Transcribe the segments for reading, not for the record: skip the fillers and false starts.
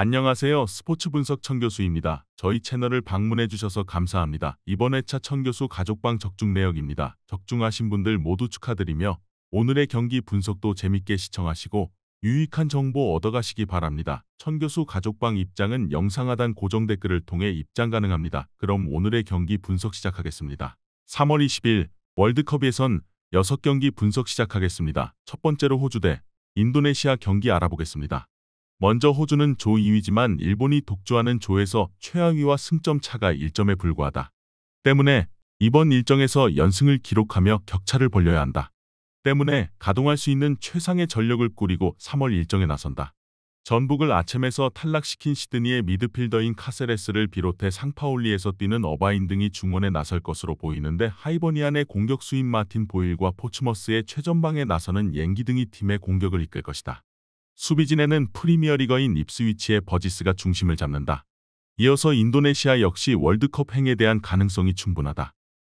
안녕하세요. 스포츠 분석 천교수입니다. 저희 채널을 방문해 주셔서 감사합니다. 이번 회차 천교수 가족방 적중 내역입니다. 적중하신 분들 모두 축하드리며 오늘의 경기 분석도 재밌게 시청하시고 유익한 정보 얻어가시기 바랍니다. 천교수 가족방 입장은 영상 하단 고정 댓글을 통해 입장 가능합니다. 그럼 오늘의 경기 분석 시작하겠습니다. 3월 20일 월드컵 예선 6경기 분석 시작하겠습니다. 첫 번째로 호주 대 인도네시아 경기 알아보겠습니다. 먼저 호주는 조 2위지만 일본이 독주하는 조에서 최하위와 승점 차가 1점에 불과하다. 때문에 이번 일정에서 연승을 기록하며 격차를 벌려야 한다. 때문에 가동할 수 있는 최상의 전력을 꾸리고 3월 일정에 나선다. 전북을 아켐에서 탈락시킨 시드니의 미드필더인 카세레스를 비롯해 상파울리에서 뛰는 어바인 등이 중원에 나설 것으로 보이는데 하이버니안의 공격수인 마틴 보일과 포츠머스의 최전방에 나서는 옌기 등이 팀의 공격을 이끌 것이다. 수비진에는 프리미어리거인 입스위치의 버지스가 중심을 잡는다. 이어서 인도네시아 역시 월드컵 행에 대한 가능성이 충분하다.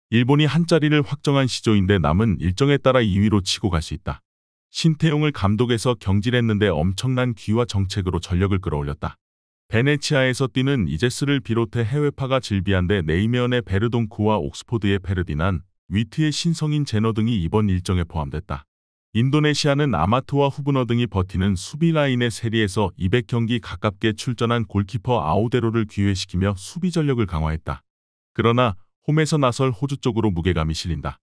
일본이 한 자리를 확정한 시조인데 남은 일정에 따라 2위로 치고 갈 수 있다. 신태용을 감독에서 경질했는데 엄청난 귀와 정책으로 전력을 끌어올렸다. 베네치아에서 뛰는 이제스를 비롯해 해외파가 질비한데 네이메언의 베르동쿠와 옥스포드의 페르디난, 위트의 신성인 제너 등이 이번 일정에 포함됐다. 인도네시아는 아마트와 후브너 등이 버티는 수비 라인의 세리에서 200경기 가깝게 출전한 골키퍼 아우데로를 귀회시키며 수비 전력을 강화했다. 그러나 홈에서 나설 호주 쪽으로 무게감이 실린다.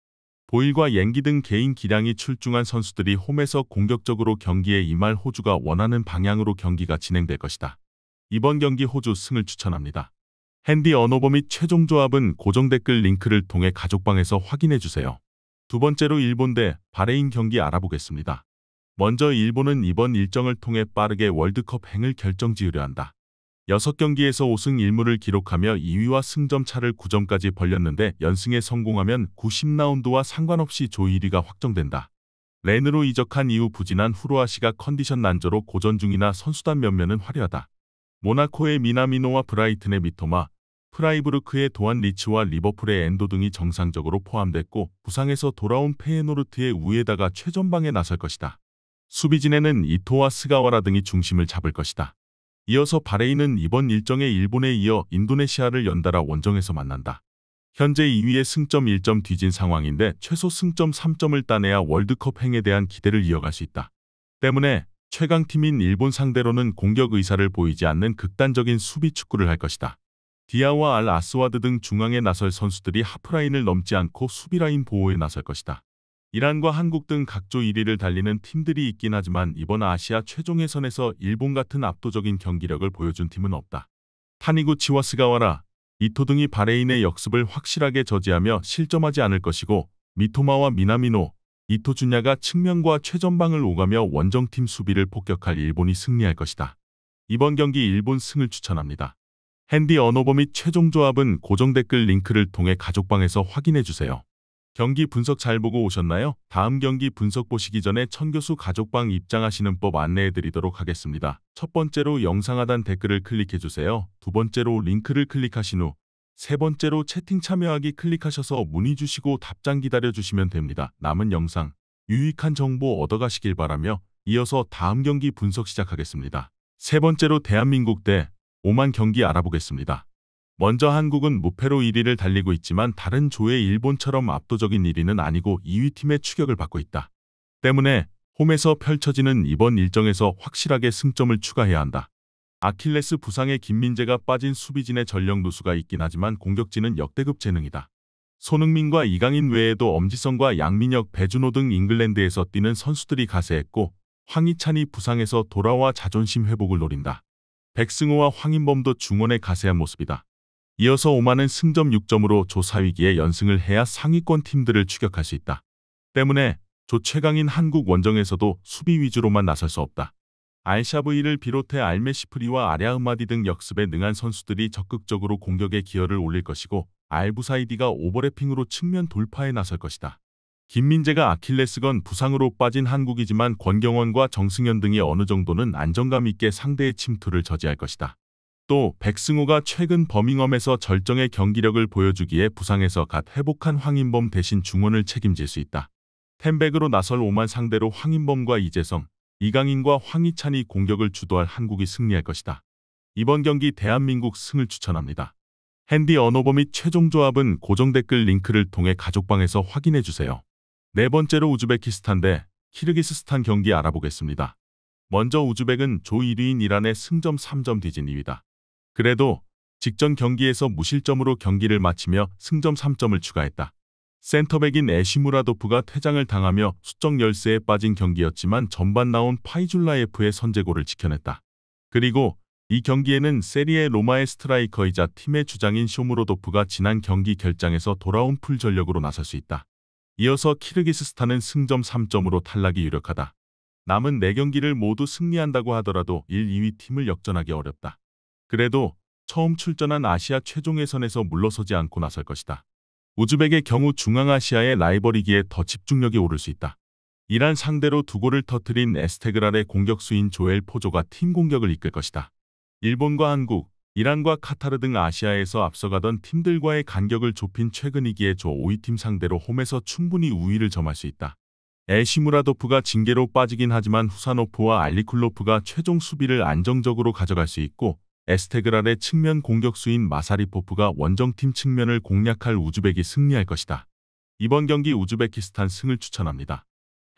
보일과 옌기 등 개인 기량이 출중한 선수들이 홈에서 공격적으로 경기에 임할 호주가 원하는 방향으로 경기가 진행될 것이다. 이번 경기 호주 승을 추천합니다. 핸디 언어버 및 최종 조합은 고정 댓글 링크를 통해 가족방에서 확인해주세요. 두 번째로 일본 대 바레인 경기 알아보겠습니다. 먼저 일본은 이번 일정을 통해 빠르게 월드컵 행을 결정지으려 한다. 6경기에서 5승 1무를 기록하며 2위와 승점 차를 9점까지 벌렸는데 연승에 성공하면 90라운드와 상관없이 조 1위가 확정된다. 렌으로 이적한 이후 부진한 후로아시가 컨디션 난조로 고전 중이나 선수단 면면은 화려하다. 모나코의 미나미노와 브라이튼의 미토마, 프라이부르크의 도안 리츠와 리버풀의 엔도 등이 정상적으로 포함됐고 부상에서 돌아온 페예노르트의 우에다가 최전방에 나설 것이다. 수비진에는 이토와 스가와라 등이 중심을 잡을 것이다. 이어서 바레인은 이번 일정에 일본에 이어 인도네시아를 연달아 원정에서 만난다. 현재 2위의 승점 1점 뒤진 상황인데 최소 승점 3점을 따내야 월드컵 행에 대한 기대를 이어갈 수 있다. 때문에 최강팀인 일본 상대로는 공격 의사를 보이지 않는 극단적인 수비 축구를 할 것이다. 디아와 알 아스와드 등 중앙에 나설 선수들이 하프라인을 넘지 않고 수비라인 보호에 나설 것이다. 이란과 한국 등 각조 1위를 달리는 팀들이 있긴 하지만 이번 아시아 최종 예선에서 일본 같은 압도적인 경기력을 보여준 팀은 없다. 타니구치와 스가와라, 이토 등이 바레인의 역습을 확실하게 저지하며 실점하지 않을 것이고 미토마와 미나미노, 이토 준야가 측면과 최전방을 오가며 원정팀 수비를 폭격할 일본이 승리할 것이다. 이번 경기 일본 승을 추천합니다. 핸디 언어버 및 최종 조합은 고정 댓글 링크를 통해 가족방에서 확인해주세요. 경기 분석 잘 보고 오셨나요? 다음 경기 분석 보시기 전에 천교수 가족방 입장하시는 법 안내해드리도록 하겠습니다. 첫 번째로 영상 하단 댓글을 클릭해주세요. 두 번째로 링크를 클릭하신 후 세 번째로 채팅 참여하기 클릭하셔서 문의 주시고 답장 기다려주시면 됩니다. 남은 영상, 유익한 정보 얻어가시길 바라며 이어서 다음 경기 분석 시작하겠습니다. 세 번째로 대한민국 대 오만 경기 알아보겠습니다. 먼저 한국은 무패로 1위를 달리고 있지만 다른 조의 일본처럼 압도적인 1위는 아니고 2위 팀의 추격을 받고 있다. 때문에 홈에서 펼쳐지는 이번 일정에서 확실하게 승점을 추가해야 한다. 아킬레스 부상에 김민재가 빠진 수비진의 전력 누수가 있긴 하지만 공격진은 역대급 재능이다. 손흥민과 이강인 외에도 엄지성과 양민혁, 배준호 등 잉글랜드에서 뛰는 선수들이 가세했고 황희찬이 부상에서 돌아와 자존심 회복을 노린다. 백승호와 황인범도 중원에 가세한 모습이다. 이어서 오만은 승점 6점으로 조 4위기에 연승을 해야 상위권 팀들을 추격할 수 있다. 때문에 조 최강인 한국 원정에서도 수비 위주로만 나설 수 없다. 알샤브이를 비롯해 알메시프리와 아랴흐마디 등 역습에 능한 선수들이 적극적으로 공격에 기여를 올릴 것이고 알부사이디가 오버래핑으로 측면 돌파에 나설 것이다. 김민재가 아킬레스건 부상으로 빠진 한국이지만 권경원과 정승현 등이 어느 정도는 안정감 있게 상대의 침투를 저지할 것이다. 또 백승호가 최근 버밍엄에서 절정의 경기력을 보여주기에 부상에서 갓 회복한 황인범 대신 중원을 책임질 수 있다. 템백으로 나설 오만 상대로 황인범과 이재성, 이강인과 황희찬이 공격을 주도할 한국이 승리할 것이다. 이번 경기 대한민국 승을 추천합니다. 핸디 언어버 및 최종 조합은 고정 댓글 링크를 통해 가족방에서 확인해 주세요. 네 번째로 우즈베키스탄 대 키르기스스탄 경기 알아보겠습니다. 먼저 우즈벡은 조 1위인 이란의 승점 3점 뒤진 2위다. 그래도 직전 경기에서 무실점으로 경기를 마치며 승점 3점을 추가했다. 센터백인 에시무라도프가 퇴장을 당하며 수적 열세에 빠진 경기였지만 전반 나온 파이줄라예프의 선제골을 지켜냈다. 그리고 이 경기에는 세리에 로마의 스트라이커이자 팀의 주장인 쇼무로도프가 지난 경기 결장에서 돌아온 풀 전력으로 나설 수 있다. 이어서 키르기스스탄은 승점 3점으로 탈락이 유력하다. 남은 4경기를 모두 승리한다고 하더라도 1, 2위 팀을 역전하기 어렵다. 그래도 처음 출전한 아시아 최종 예선에서 물러서지 않고 나설 것이다. 우즈벡의 경우 중앙아시아의 라이벌이기에 더 집중력이 오를 수 있다. 이란 상대로 2골을 터뜨린 에스테그랄의 공격수인 조엘 포조가 팀 공격을 이끌 것이다. 일본과 한국, 이란과 카타르 등 아시아에서 앞서가던 팀들과의 간격을 좁힌 최근이기에 조 5위 팀 상대로 홈에서 충분히 우위를 점할 수 있다. 에시무라도프가 징계로 빠지긴 하지만 후사노프와 알리쿨로프가 최종 수비를 안정적으로 가져갈 수 있고 에스테그랄의 측면 공격수인 마사리포프가 원정팀 측면을 공략할 우즈벡이 승리할 것이다. 이번 경기 우즈베키스탄 승을 추천합니다.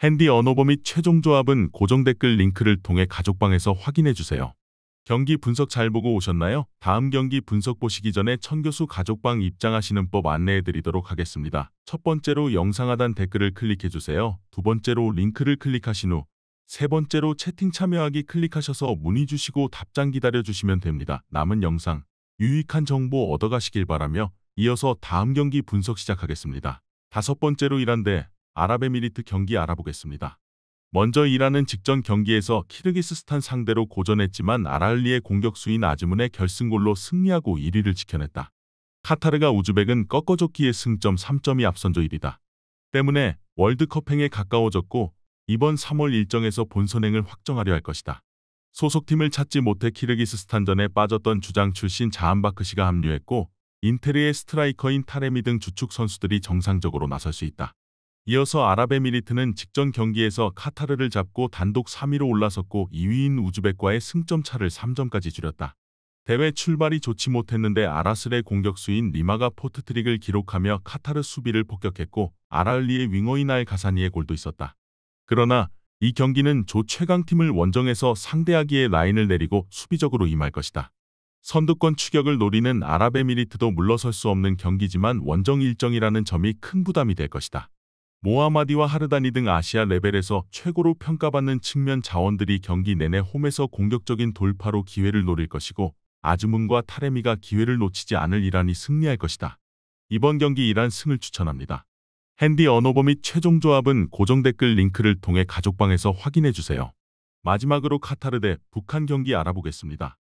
핸디 언어버 및 최종 조합은 고정 댓글 링크를 통해 가족방에서 확인해 주세요. 경기 분석 잘 보고 오셨나요? 다음 경기 분석 보시기 전에 천교수 가족방 입장하시는 법 안내해 드리도록 하겠습니다. 첫 번째로 영상 하단 댓글을 클릭해 주세요. 두 번째로 링크를 클릭하신 후 세 번째로 채팅 참여하기 클릭하셔서 문의 주시고 답장 기다려 주시면 됩니다. 남은 영상 유익한 정보 얻어가시길 바라며 이어서 다음 경기 분석 시작하겠습니다. 다섯 번째로 이란 대 아랍에미리트 경기 알아보겠습니다. 먼저 이란은 직전 경기에서 키르기스스탄 상대로 고전했지만 아라을리의 공격수인 아즈문의 결승골로 승리하고 1위를 지켜냈다. 카타르가 우즈벡은 꺾어줬기에 승점 3점이 앞선 조 1위다. 때문에 월드컵행에 가까워졌고 이번 3월 일정에서 본선행을 확정하려 할 것이다. 소속팀을 찾지 못해 키르기스스탄전에 빠졌던 주장 출신 자한바크시가 합류했고 인테르의 스트라이커인 타레미 등 주축 선수들이 정상적으로 나설 수 있다. 이어서 아랍에미리트는 직전 경기에서 카타르를 잡고 단독 3위로 올라섰고 2위인 우즈벡과의 승점 차를 3점까지 줄였다. 대회 출발이 좋지 못했는데 아라슬의 공격수인 리마가 포트트릭을 기록하며 카타르 수비를 폭격했고 아라을리의 윙어인 알 가사니의 골도 있었다. 그러나 이 경기는 조 최강팀을 원정에서 상대하기에 라인을 내리고 수비적으로 임할 것이다. 선두권 추격을 노리는 아랍에미리트도 물러설 수 없는 경기지만 원정 일정이라는 점이 큰 부담이 될 것이다. 모하마디와 하르다니 등 아시아 레벨에서 최고로 평가받는 측면 자원들이 경기 내내 홈에서 공격적인 돌파로 기회를 노릴 것이고 아즈문과 타레미가 기회를 놓치지 않을 이란이 승리할 것이다. 이번 경기 이란 승을 추천합니다. 핸디 언어버 및 최종 조합은 고정 댓글 링크를 통해 가족방에서 확인해 주세요. 마지막으로 카타르 대 북한 경기 알아보겠습니다.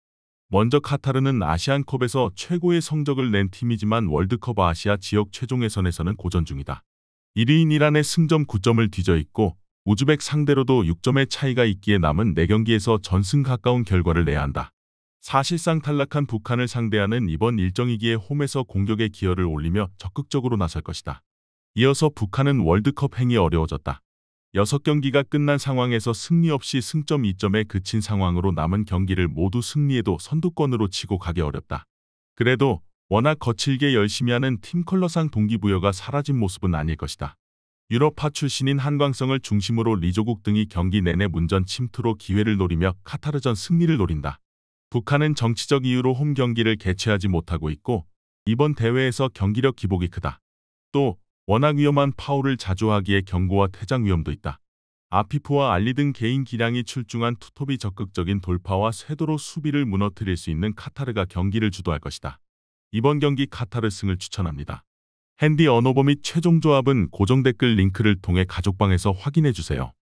먼저 카타르는 아시안컵에서 최고의 성적을 낸 팀이지만 월드컵 아시아 지역 최종 예선에서는 고전 중이다. 1위인 이란의 승점 9점을 뒤져 있고 우즈벡 상대로도 6점의 차이가 있기에 남은 4경기에서 전승 가까운 결과를 내야 한다. 사실상 탈락한 북한을 상대하는 이번 일정이기에 홈에서 공격의 기여를 올리며 적극적으로 나설 것이다. 이어서 북한은 월드컵 행이 어려워졌다. 6경기가 끝난 상황에서 승리 없이 승점 2점에 그친 상황으로 남은 경기를 모두 승리해도 선두권으로 치고 가기 어렵다. 그래도 워낙 거칠게 열심히 하는 팀 컬러상 동기부여가 사라진 모습은 아닐 것이다. 유럽파 출신인 한광성을 중심으로 리조국 등이 경기 내내 문전 침투로 기회를 노리며 카타르전 승리를 노린다. 북한은 정치적 이유로 홈 경기를 개최하지 못하고 있고 이번 대회에서 경기력 기복이 크다. 또 워낙 위험한 파울을 자주 하기에 경고와 퇴장 위험도 있다. 아피프와 알리 등 개인 기량이 출중한 투톱이 적극적인 돌파와 쇄도로 수비를 무너뜨릴 수 있는 카타르가 경기를 주도할 것이다. 이번 경기 카타르 승을 추천합니다. 핸디 언어버 및 최종 조합은 고정 댓글 링크를 통해 가족방에서 확인해 주세요.